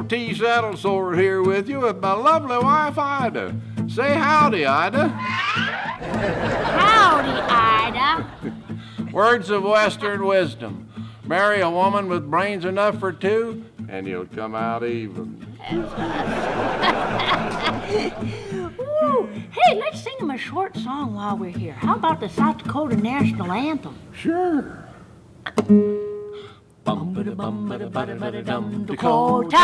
T. Settlesore here with you with my lovely wife, Ida. Say howdy, Ida. Howdy, Ida. Words of Western wisdom. Marry a woman with brains enough for two, and you'll come out even. Ooh, hey, let's sing him a short song while we're here. How about the South Dakota National Anthem? Sure. Bum-ba-da-bum-ba-da-ba-da-ba-da-dum, Dakota.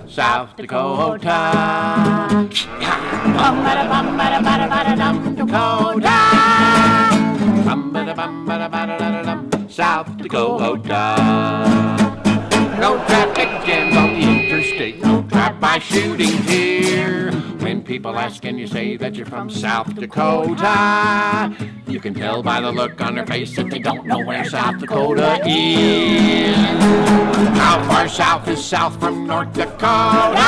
South Dakota. Bum-ba-da-bum-ba-da-ba-da-ba-da-dum, Dakota. South Dakota. No traffic jams on the interstate, no drive-by shootings here. When people ask and you say that you're from South Dakota, you can tell by the look on their face that they don't know where South Dakota is. How far south is south from North Dakota?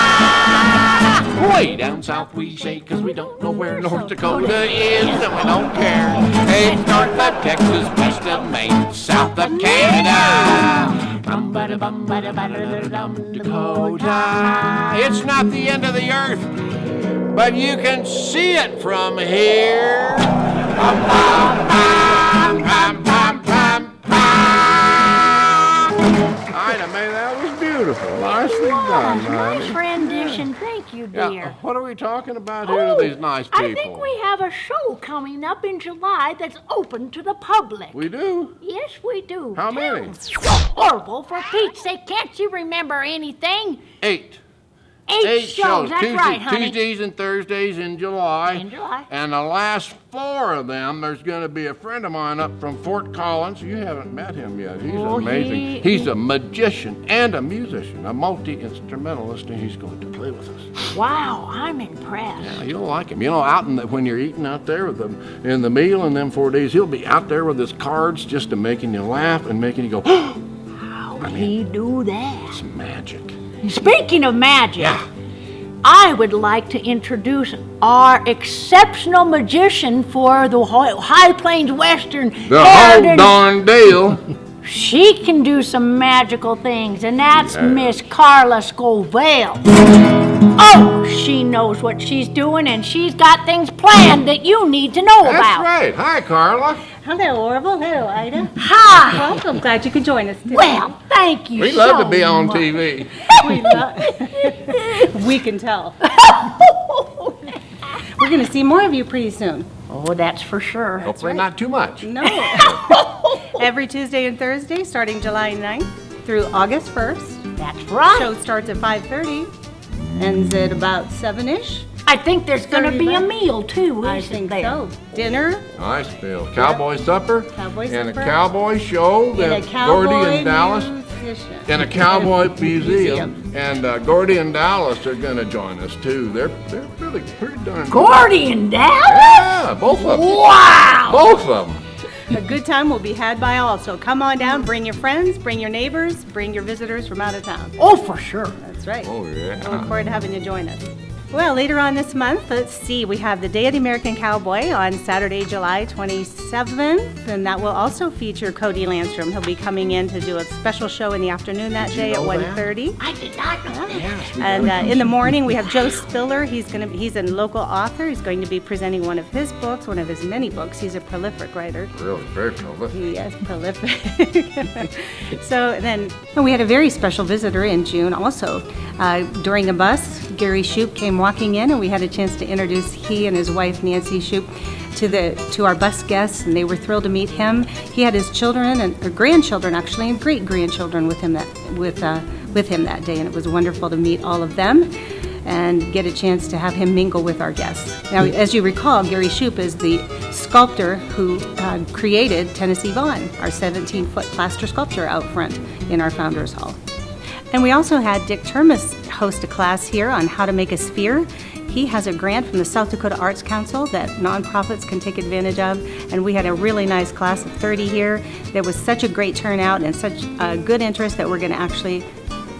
Way down south we say, 'cause we don't know where North Dakota is, and we don't care. Hey, it's north of Texas, west of Maine, south of Canada. Dakota. It's not the end of the earth, but you can see it from here. Ida, May, that was beautiful. Nicely done, honey. Nice rendition. Thank you, dear. Yeah, what are we talking about here to these nice people? I think we have a show coming up in July that's open to the public. We do? Yes, we do. How many? Horrible, for Pete's sake. Can't you remember anything? 8. 8 shows. That's right, honey. Tuesdays and Thursdays in July. In July. And the last 4 of them, there's going to be a friend of mine up from Fort Collins. You haven't met him yet. He's amazing. He's a magician and a musician, a multi-instrumentalist, and he's going to play with us. Wow, I'm impressed. Yeah, you'll like him. You know, out when you're eating out there with them in the meal in them 4 days, he'll be out there with his cards just to making you laugh and making you go, How did he do that? It's magic. Speaking of magic, Yeah. I would like to introduce our exceptional magician for the High Plains Western. The whole darn deal. She can do some magical things, and that's Miss Carla Scoville. Oh, she knows what she's doing, and she's got things planned that you need to know about. That's right. Hi, Carla. Hello, Orville. Hello, Ida. Hi. Welcome. Glad you could join us today. Well, thank you We love so to be on much. TV. We can tell. We're going to see more of you pretty soon. Oh, that's for sure. Hopefully not too much. No. Every Tuesday and Thursday, starting July 9th through August 1st. That's right. Show starts at 5:30, ends at about 7-ish. I think there's going to 30 be a bucks. meal, too, I isn't think there? so. Dinner, Nice deal. Cowboy supper. Cowboy And a supper. cowboy show. and a That cowboy Gordy and Dallas. musician. And a cowboy museum. And Gordy and Dallas are going to join us, too. They're really pretty darn good. Gordy and Dallas? Yeah, both of them. Wow! Both of them. A good time will be had by all, so come on down, bring your friends, bring your neighbors, bring your visitors from out of town. Oh, for sure. That's right. Oh, I look yeah. forward to having you join us. Well, later on this month, let's see, we have the Day of the American Cowboy on Saturday, July 27th, and that will also feature Cody Landstrom. He'll be coming in to do a special show in the afternoon that day at 1:30. I did not know that. Yes, And in the morning, we have Joe Spiller. He's a local author. He's going to be presenting one of his books, one of his many books. He's a prolific writer. really very prolific. Yes, prolific. So then we had a very special visitor in June also. During a bus, Gary Shoup came walking in, and we had a chance to introduce he and his wife Nancy Shoup to our bus guests, and they were thrilled to meet him. He had his children or grandchildren actually, and great grandchildren with him that day, and it was wonderful to meet all of them and get a chance to have him mingle with our guests. Now, as you recall, Gary Shoup is the sculptor who created Tennessee Vaughn, our 17-foot plaster sculpture out front in our Founders Hall. And we also had Dick Termes host a class here on how to make a sphere. He has a grant from the South Dakota Arts Council that nonprofits can take advantage of, and we had a really nice class of 30 here. There was such a great turnout and such a good interest that we're going to actually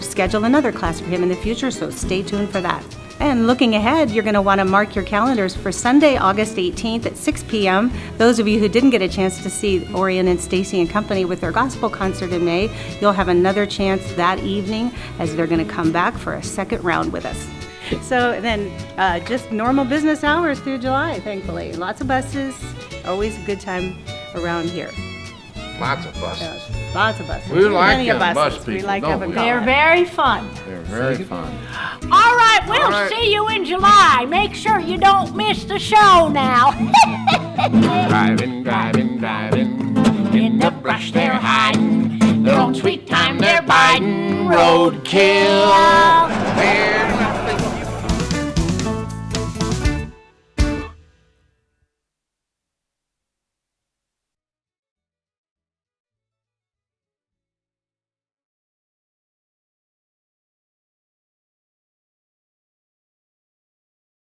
schedule another class for him in the future, so stay tuned for that. And looking ahead, you're going to want to mark your calendars for Sunday, August 18th at 6 p.m. Those of you who didn't get a chance to see Orion and Stacy and Company with their gospel concert in May, you'll have another chance that evening as they're going to come back for a second round with us. So then just normal business hours through July, thankfully. Lots of buses, always a good time around here. Lots of buses. Yes, lots of buses. We like Plenty of them bus buses. We people, like don't having we? They're fun. very fun. They're very fun. All right, we'll All right. see you in July. Make sure you don't miss the show now. Driving, driving, driving. In the brush they're hiding. Their own sweet time they're biding. Roadkill. There's